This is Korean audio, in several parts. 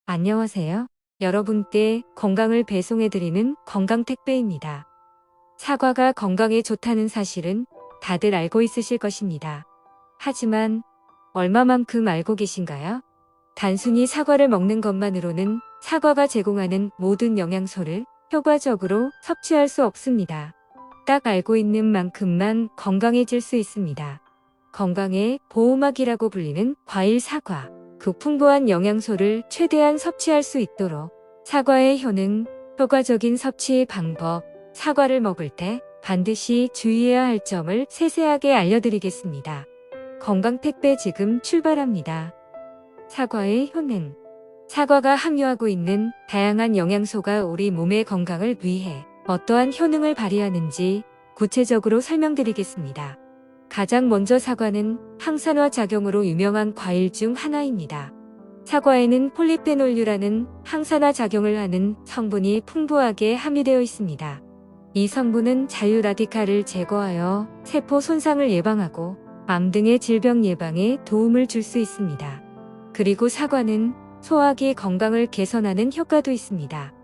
안녕하세요. 여러분께 건강을 배송해드리는 건강택배입니다. 사과가 건강에 좋다는 사실은 다들 알고 있으실 것입니다. 하지만 얼마만큼 알고 계신가요? 단순히 사과를 먹는 것만으로는 사과가 제공하는 모든 영양소를 효과적으로 섭취할 수 없습니다. 딱 알고 있는 만큼만 건강해질 수 있습니다. 건강의 보호막이라고 불리는 과일 사과. 그 풍부한 영양소를 최대한 섭취할 수 있도록 사과의 효능, 효과적인 섭취 방법, 사과를 먹을 때 반드시 주의해야 할 점을 세세하게 알려드리겠습니다. 건강택배 지금 출발합니다. 사과의 효능. 사과가 함유하고 있는 다양한 영양소가 우리 몸의 건강을 위해 어떠한 효능을 발휘하는지 구체적으로 설명드리겠습니다. 가장 먼저 사과는 항산화 작용으로 유명한 과일 중 하나입니다. 사과에는 폴리페놀류라는 항산화 작용을 하는 성분이 풍부하게 함유되어 있습니다. 이 성분은 자유 라디칼을 제거하여 세포 손상을 예방하고 암 등의 질병 예방에 도움을 줄 수 있습니다. 그리고 사과는 소화기 건강을 개선하는 효과도 있습니다.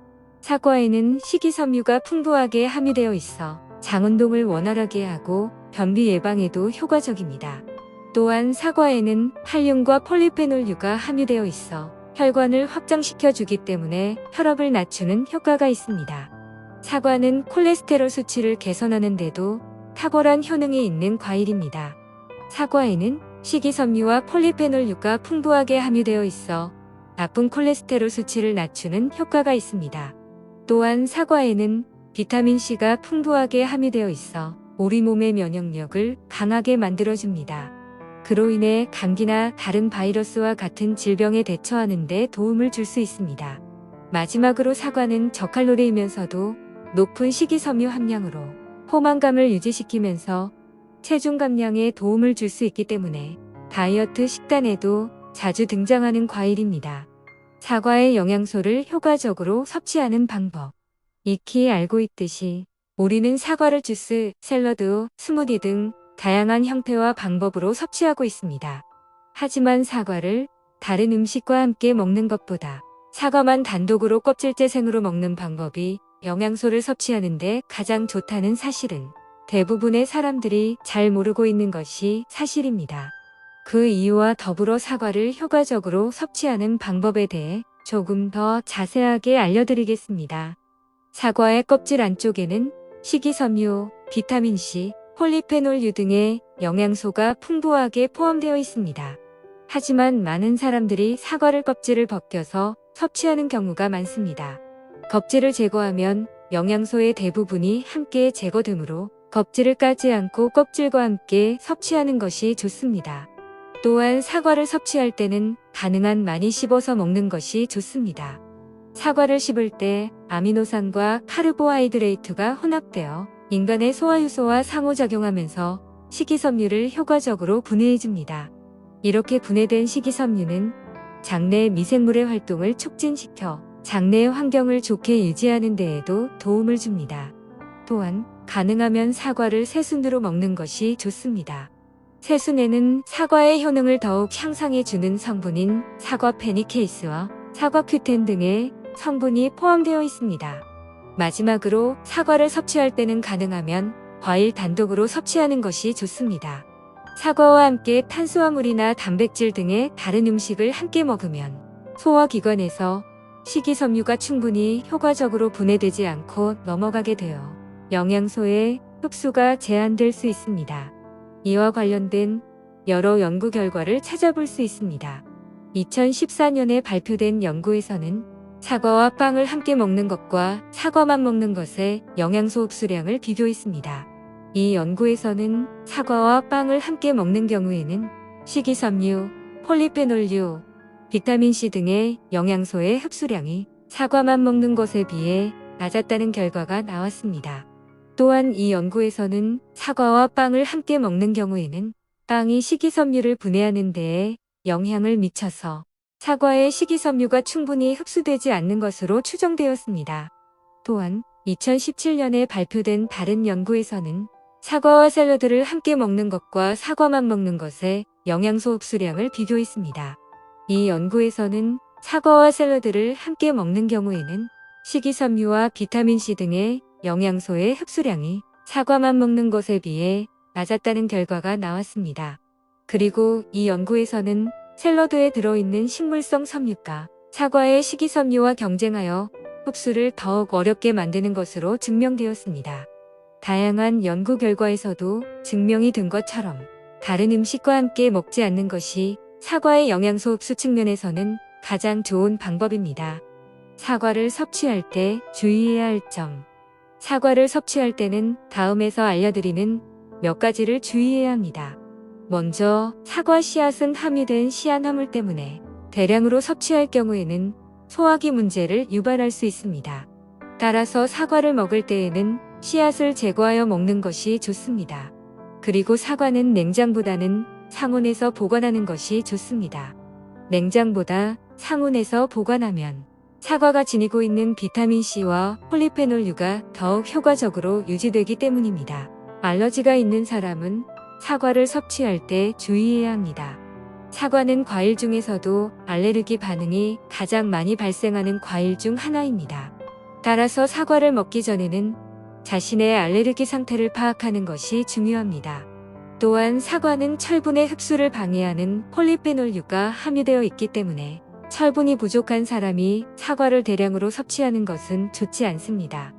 사과에는 식이섬유가 풍부하게 함유되어 있어 장 운동을 원활하게 하고 변비 예방에도 효과적입니다. 또한 사과에는 칼륨과 폴리페놀류가 함유되어 있어 혈관을 확장시켜 주기 때문에 혈압을 낮추는 효과가 있습니다. 사과는 콜레스테롤 수치를 개선하는 데도 탁월한 효능이 있는 과일입니다. 사과에는 식이섬유와 폴리페놀류가 풍부하게 함유되어 있어 나쁜 콜레스테롤 수치를 낮추는 효과가 있습니다. 또한 사과에는 비타민C가 풍부하게 함유되어 있어 우리 몸의 면역력을 강하게 만들어줍니다. 그로 인해 감기나 다른 바이러스와 같은 질병에 대처하는 데 도움을 줄 수 있습니다. 마지막으로 사과는 저칼로리이면서도 높은 식이섬유 함량으로 포만감을 유지시키면서 체중 감량에 도움을 줄 수 있기 때문에 다이어트 식단에도 자주 등장하는 과일입니다. 사과의 영양소를 효과적으로 섭취하는 방법. 익히 알고 있듯이 우리는 사과를 주스, 샐러드, 스무디 등 다양한 형태와 방법으로 섭취하고 있습니다. 하지만 사과를 다른 음식과 함께 먹는 것보다 사과만 단독으로 껍질째 생으로 먹는 방법이 영양소를 섭취하는데 가장 좋다는 사실은 대부분의 사람들이 잘 모르고 있는 것이 사실입니다. 그 이유와 더불어 사과를 효과적으로 섭취하는 방법에 대해 조금 더 자세하게 알려드리겠습니다. 사과의 껍질 안쪽에는 식이섬유, 비타민C, 폴리페놀류 등의 영양소가 풍부하게 포함되어 있습니다. 하지만 많은 사람들이 사과를 껍질을 벗겨서 섭취하는 경우가 많습니다. 껍질을 제거하면 영양소의 대부분이 함께 제거되므로 껍질을 까지 않고 껍질과 함께 섭취하는 것이 좋습니다. 또한 사과를 섭취할 때는 가능한 많이 씹어서 먹는 것이 좋습니다. 사과를 씹을 때 아미노산과 카르보하이드레이트가 혼합되어 인간의 소화효소와 상호작용하면서 식이섬유를 효과적으로 분해해줍니다. 이렇게 분해된 식이섬유는 장내 미생물의 활동을 촉진시켜 장내 환경을 좋게 유지하는 데에도 도움을 줍니다. 또한 가능하면 사과를 새순으로 먹는 것이 좋습니다. 새순에는 사과의 효능을 더욱 향상해주는 성분인 사과 페니케이스와 사과 큐텐 등의 성분이 포함되어 있습니다. 마지막으로 사과를 섭취할 때는 가능하면 과일 단독으로 섭취하는 것이 좋습니다. 사과와 함께 탄수화물이나 단백질 등의 다른 음식을 함께 먹으면 소화기관에서 식이섬유가 충분히 효과적으로 분해되지 않고 넘어가게 되어 영양소의 흡수가 제한될 수 있습니다. 이와 관련된 여러 연구 결과를 찾아볼 수 있습니다. 2014년에 발표된 연구에서는 사과와 빵을 함께 먹는 것과 사과만 먹는 것의 영양소 흡수량을 비교했습니다. 이 연구에서는 사과와 빵을 함께 먹는 경우에는 식이섬유, 폴리페놀류, 비타민C 등의 영양소의 흡수량이 사과만 먹는 것에 비해 낮았다는 결과가 나왔습니다. 또한 이 연구에서는 사과와 빵을 함께 먹는 경우에는 빵이 식이섬유를 분해하는 데에 영향을 미쳐서 사과의 식이섬유가 충분히 흡수되지 않는 것으로 추정되었습니다. 또한 2017년에 발표된 다른 연구에서는 사과와 샐러드를 함께 먹는 것과 사과만 먹는 것의 영양소 흡수량을 비교했습니다. 이 연구에서는 사과와 샐러드를 함께 먹는 경우에는 식이섬유와 비타민C 등의 영양소의 흡수량이 사과만 먹는 것에 비해 낮았다는 결과가 나왔습니다. 그리고 이 연구에서는 샐러드에 들어있는 식물성 섬유가 사과의 식이섬유와 경쟁하여 흡수를 더욱 어렵게 만드는 것으로 증명되었습니다. 다양한 연구 결과에서도 증명이 된 것처럼 다른 음식과 함께 먹지 않는 것이 사과의 영양소 흡수 측면에서는 가장 좋은 방법입니다. 사과를 섭취할 때 주의해야 할 점. 사과를 섭취할 때는 다음에서 알려드리는 몇 가지를 주의해야 합니다. 먼저 사과 씨앗은 함유된 시안화물 때문에 대량으로 섭취할 경우에는 소화기 문제를 유발할 수 있습니다. 따라서 사과를 먹을 때에는 씨앗을 제거하여 먹는 것이 좋습니다. 그리고 사과는 냉장보다는 상온에서 보관하는 것이 좋습니다. 냉장보다 상온에서 보관하면 사과가 지니고 있는 비타민C와 폴리페놀유가 더욱 효과적으로 유지되기 때문입니다. 알러지가 있는 사람은 사과를 섭취할 때 주의해야 합니다. 사과는 과일 중에서도 알레르기 반응이 가장 많이 발생하는 과일 중 하나입니다. 따라서 사과를 먹기 전에는 자신의 알레르기 상태를 파악하는 것이 중요합니다. 또한 사과는 철분의 흡수를 방해하는 폴리페놀유가 함유되어 있기 때문에 철분이 부족한 사람이 사과를 대량으로 섭취하는 것은 좋지 않습니다.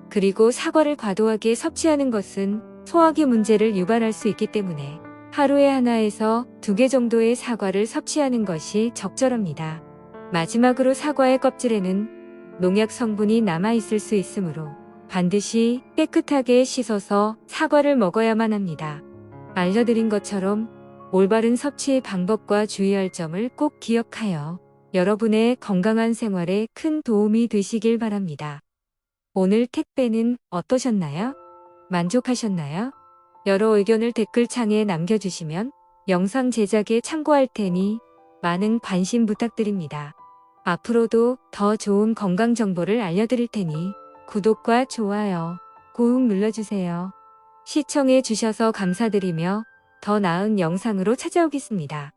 그리고 사과를 과도하게 섭취하는 것은 소화기 문제를 유발할 수 있기 때문에 하루에 하나에서 2개 정도의 사과를 섭취하는 것이 적절합니다. 마지막으로 사과의 껍질에는 농약 성분이 남아있을 수 있으므로 반드시 깨끗하게 씻어서 사과를 먹어야만 합니다. 알려드린 것처럼 올바른 섭취 방법과 주의할 점을 꼭 기억하여 여러분의 건강한 생활에 큰 도움이 되시길 바랍니다. 오늘 택배는 어떠셨나요? 만족하셨나요? 여러 의견을 댓글창에 남겨주시면 영상 제작에 참고할 테니 많은 관심 부탁드립니다. 앞으로도 더 좋은 건강 정보를 알려드릴 테니 구독과 좋아요 꾹 눌러주세요. 시청해 주셔서 감사드리며 더 나은 영상으로 찾아오겠습니다.